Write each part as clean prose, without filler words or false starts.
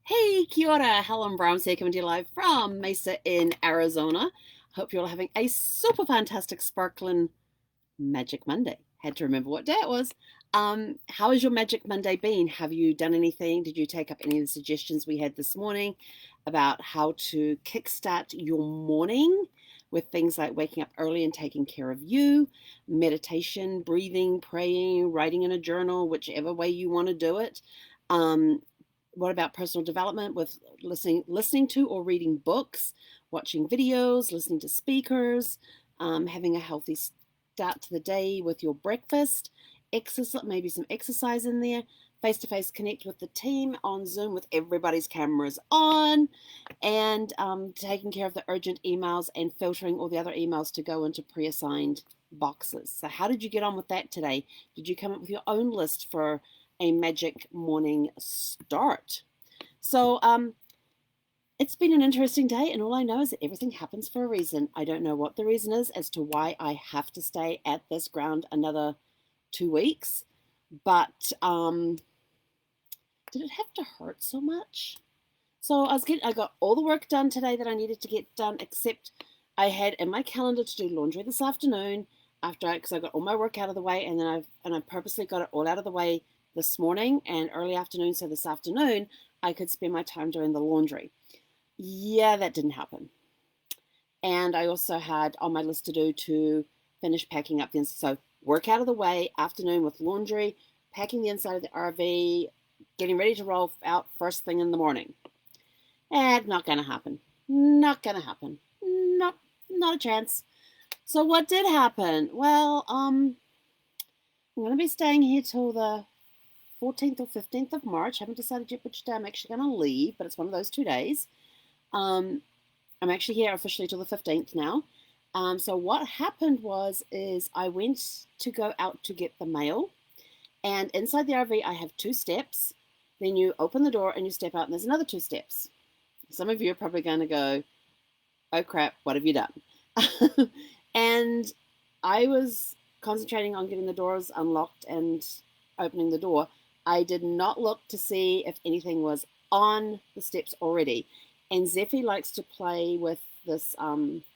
Hey, kia ora, Helen Brahms here coming to you live from Mesa in Arizona. Hope you're all having a super fantastic, sparkling Magic Monday. Had to remember what day it was. How has your Magic Monday been? Have you done anything? Did you take up any of the suggestions we had this morning about how to kickstart your morning with things like waking up early and taking care of you, meditation, breathing, praying, writing in a journal, whichever way you want to do it? Um, what about personal development with listening to or reading books, watching videos, listening to speakers, having a healthy start to the day with your breakfast, exercise, maybe some exercise in there, face to face connect with the team on Zoom with everybody's cameras on, and taking care of the urgent emails and filtering all the other emails to go into pre assigned boxes. So, how did you get on with that today? Did you come up with your own list for a magic morning start? So, it's been an interesting day, and all I know is that everything happens for a reason. I don't know what the reason is as to why I have to stay at this ground another 2 weeks, but did it have to hurt so much? So I got all the work done today that I needed to get done, except I had in my calendar to do laundry this afternoon because I got all my work out of the way, and then I purposely got it all out of the way this morning and early afternoon, so this afternoon I could spend my time doing the laundry. Yeah, that didn't happen. And I also had on my list to do to finish packing up the so work out of the way, afternoon with laundry, packing the inside of the RV, getting ready to roll out first thing in the morning. And not gonna happen. Not gonna happen. Not a chance. So what did happen? Well, I'm gonna be staying here till the 14th or 15th of March. Haven't decided yet which day I'm actually gonna leave, but it's one of those 2 days. Um, I'm actually here officially till the 15th now. So what happened is I went to go out to get the mail, and inside the RV I have 2 steps. Then you open the door and you step out, and there's another 2 steps. Some of you are probably going to go, "Oh crap, what have you done?" And I was concentrating on getting the doors unlocked and opening the door. I did not look to see if anything was on the steps already. And Zeffy likes to play with this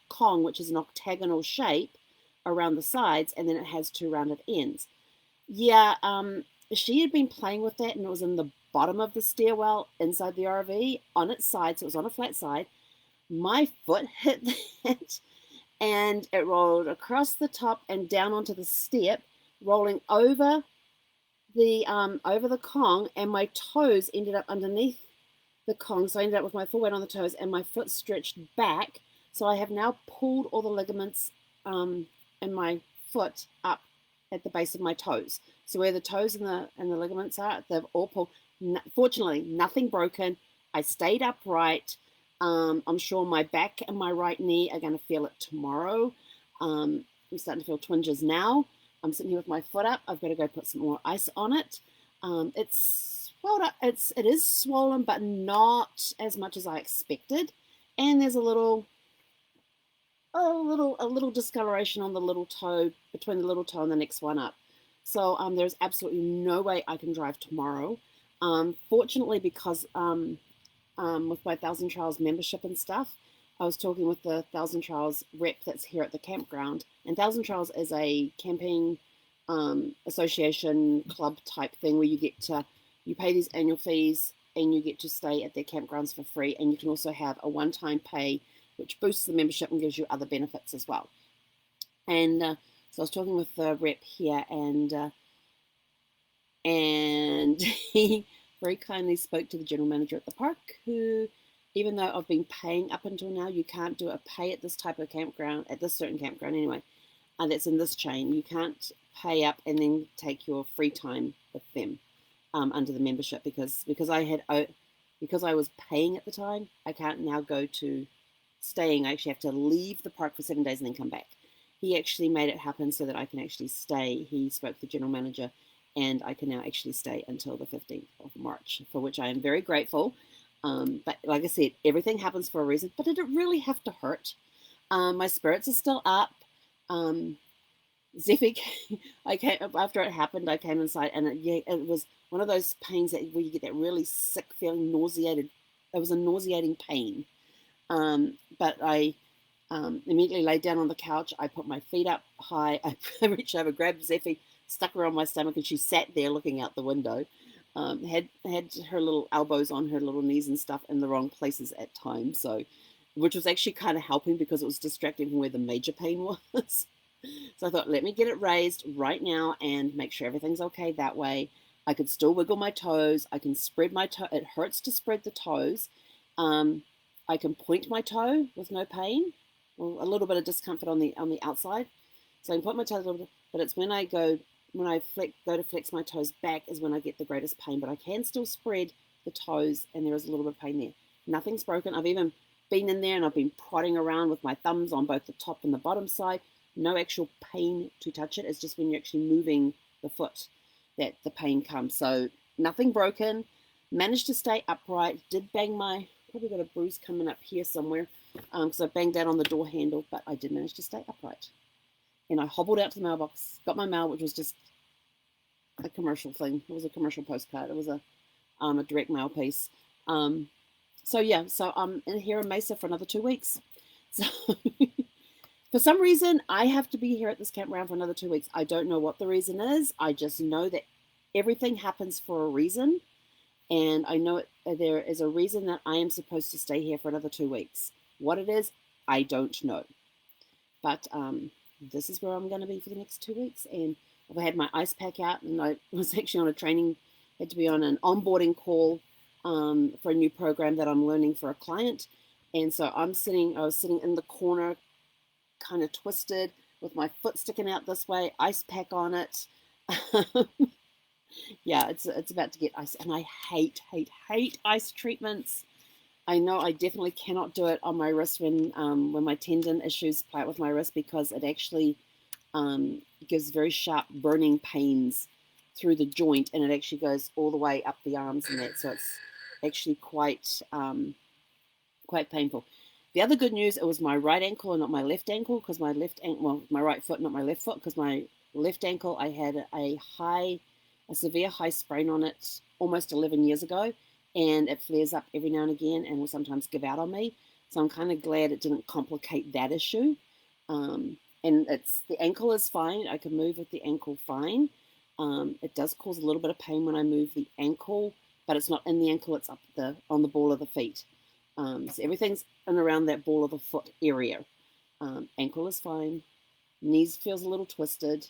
Kong, which is an octagonal shape around the sides, and then it has 2 rounded ends. Yeah, she had been playing with that, and it was in the bottom of the stairwell inside the RV on its side, so it was on a flat side. My foot hit that, and it rolled across the top and down onto the step, rolling over the Kong, and my toes ended up underneath the Kong, so I ended up with my full weight on the toes, and my foot stretched back. So I have now pulled all the ligaments in my foot up at the base of my toes. So where the toes and the ligaments are, they've all pulled. Fortunately, nothing broken. I stayed upright. I'm sure my back and my right knee are going to feel it tomorrow. I'm starting to feel twinges now. I'm sitting here with my foot up. I've got to go put some more ice on it. It is swollen, but not as much as I expected. And there's a little discoloration on the little toe, between the little toe and the next one up. So there's absolutely no way I can drive tomorrow. Fortunately, because with my Thousand Trails membership and stuff, I was talking with the Thousand Trails rep that's here at the campground, and Thousand Trails is a camping association club type thing where you pay these annual fees and you get to stay at their campgrounds for free, and you can also have a one-time pay which boosts the membership and gives you other benefits as well. And so I was talking with the rep here, and he very kindly spoke to the general manager at the park, who, even though I've been paying up until now, you can't do a pay at this type of campground, at this certain campground anyway, that's in this chain. You can't pay up and then take your free time with them under the membership because I was paying at the time. I can't now go to staying. I actually have to leave the park for 7 days and then come back. He actually made it happen so that I can actually stay. He spoke to the general manager, and I can now actually stay until the 15th of March, for which I am very grateful. But like I said, everything happens for a reason, but did it really have to hurt? My spirits are still up. Zephy, I came after it happened. I came inside, and it was one of those pains where you get that really sick feeling, nauseated. It was a nauseating pain. But I immediately laid down on the couch. I put my feet up high. I reached over, grabbed Zephy, stuck her on my stomach, and she sat there looking out the window. Had her little elbows on her little knees and stuff in the wrong places at times. So, which was actually kind of helping because it was distracting from where the major pain was. So I thought, let me get it raised right now and make sure everything's okay that way. I could still wiggle my toes. I can spread my toe. It hurts to spread the toes. Um, I can point my toe with no pain. Well, a little bit of discomfort on the outside. So I can point my toes a little bit, but it's when I go to flex my toes back is when I get the greatest pain. But I can still spread the toes, and there is a little bit of pain there. Nothing's broken. I've even been in there and I've been prodding around with my thumbs on both the top and the bottom side. No actual pain to touch it. It's just when you're actually moving the foot that the pain comes. So nothing broken. Managed to stay upright. Did bang probably got a bruise coming up here somewhere because I banged out on the door handle, but I did manage to stay upright. And I hobbled out to the mailbox, got my mail, which was just a commercial thing. It was a commercial postcard. It was a direct mail piece. So I'm in here in Mesa for another 2 weeks. So for some reason, I have to be here at this campground for another 2 weeks. I don't know what the reason is. I just know that everything happens for a reason. And I know there is a reason that I am supposed to stay here for another 2 weeks. What it is, I don't know. But this is where I'm going to be for the next 2 weeks. And I had my ice pack out, and I was actually on a training, had to be on an onboarding call for a new program that I'm learning for a client. And so I was sitting in the corner, kind of twisted, with my foot sticking out this way, ice pack on it. Yeah, it's about to get ice, and I hate ice treatments. I know I definitely cannot do it on my wrist when my tendon issues play out with my wrist, because it actually gives very sharp burning pains through the joint, and it actually goes all the way up the arms and that. So it's actually quite painful. The other good news, it was my right ankle and not my left ankle, because my right foot, not my left foot, because my left ankle, I had a severe high sprain on it almost 11 years ago, and it flares up every now and again and will sometimes give out on me. So I'm kind of glad it didn't complicate that issue. And the ankle is fine. I can move with the ankle fine. It does cause a little bit of pain when I move the ankle, but it's not in the ankle, it's up on the ball of the feet. So everything's in around that ball of the foot area. Ankle is fine. Knees feels a little twisted,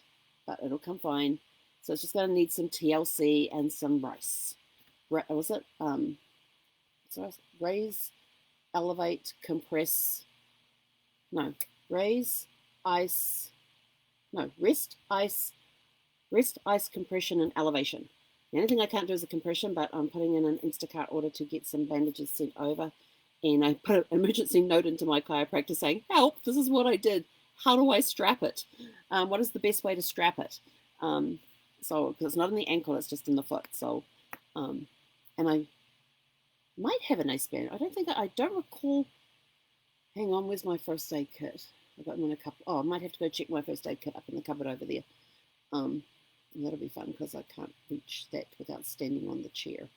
but it'll come fine. So it's just going to need some TLC and some rice. Was it? Raise, elevate, compress. No, raise, ice. No, rest, ice, compression, and elevation. The only thing I can't do is a compression, but I'm putting in an Instacart order to get some bandages sent over. And I put an emergency note into my chiropractor saying, help, this is what I did. How do I strap it? What is the best way to strap it? So, because it's not in the ankle, it's just in the foot. So, and I might have a nice band. I don't recall. Hang on, where's my first aid kit? I've got them in a couple. Oh, I might have to go check my first aid kit up in the cupboard over there. That'll be fun because I can't reach that without standing on the chair.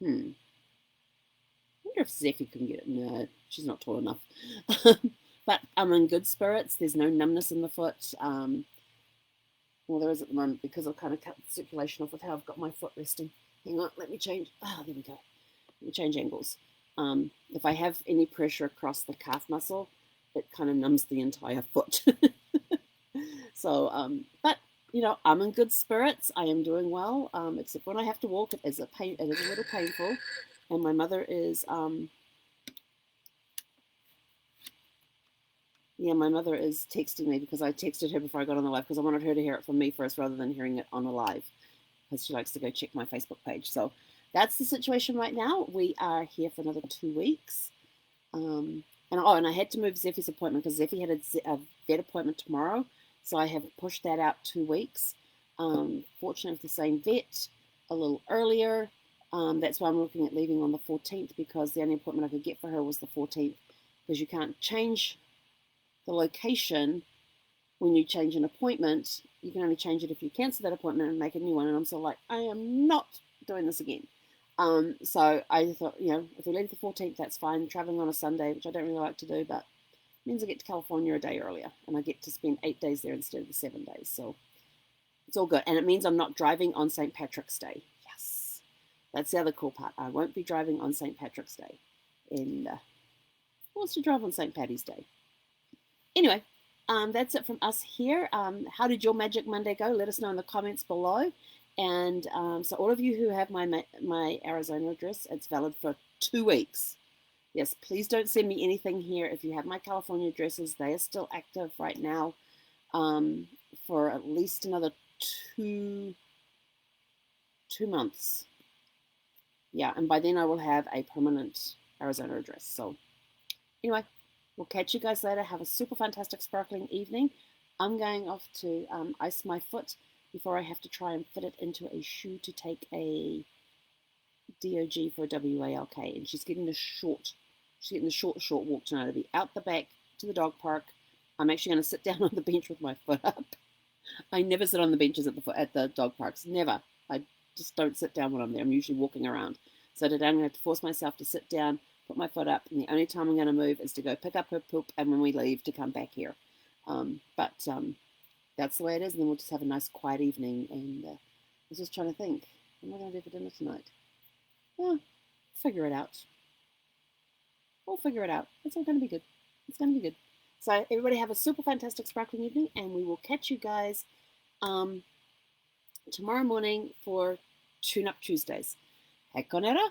I wonder if Zephy can get it. No, she's not tall enough. But I'm in good spirits. There's no numbness in the foot. Well, there is at the moment because I've kind of cut the circulation off with how I've got my foot resting. Hang on, let me change. There we go. Let me change angles. If I have any pressure across the calf muscle, it kind of numbs the entire foot. So, but I'm in good spirits. I am doing well. Except when I have to walk, it is a little painful. And my mother is, my mother is texting me because I texted her before I got on the live because I wanted her to hear it from me first rather than hearing it on a live, because she likes to go check my Facebook page. So that's the situation right now. We are here for another 2 weeks. And I had to move Zephy's appointment because Zephy had a vet appointment tomorrow. So I have pushed that out 2 weeks. Fortunately, with the same vet a little earlier. That's why I'm looking at leaving on the 14th, because the only appointment I could get for her was the 14th, because you can't change the location when you change an appointment, you can only change it if you cancel that appointment and make a new one. And I'm sort of like, I am not doing this again. So I thought, if we leave the 14th, that's fine. Traveling on a Sunday, which I don't really like to do, but it means I get to California a day earlier, and I get to spend 8 days there instead of the 7 days. So it's all good. And it means I'm not driving on St. Patrick's Day. Yes. That's the other cool part. I won't be driving on St. Patrick's Day. And who wants to drive on St. Patty's Day? Anyway, that's it from us here. How did your Magic Monday go? Let us know in the comments below. And so all of you who have my Arizona address, it's valid for 2 weeks. Yes, please don't send me anything here. If you have my California addresses, they are still active right now for at least another two months. Yeah, and by then I will have a permanent Arizona address. So anyway, we'll catch you guys later. Have a super fantastic sparkling evening. I'm going off to ice my foot before I have to try and fit it into a shoe to take a DOG for a WALK. And she's getting the short walk tonight. I'll be out the back to the dog park. I'm actually going to sit down on the bench with my foot up. I never sit on the benches at the dog parks. Never. I just don't sit down when I'm there. I'm usually walking around. So today I'm going to have to force myself to sit down, put my foot up, and the only time I'm going to move is to go pick up her poop, and when we leave, to come back here. But that's the way it is, and then we'll just have a nice quiet evening. And I was just trying to think, what am I going to do for dinner tonight? Well, figure it out. We'll figure it out. It's all going to be good. It's going to be good. So everybody have a super fantastic sparkling evening, and we will catch you guys tomorrow morning for Tune Up Tuesdays. Hekonera.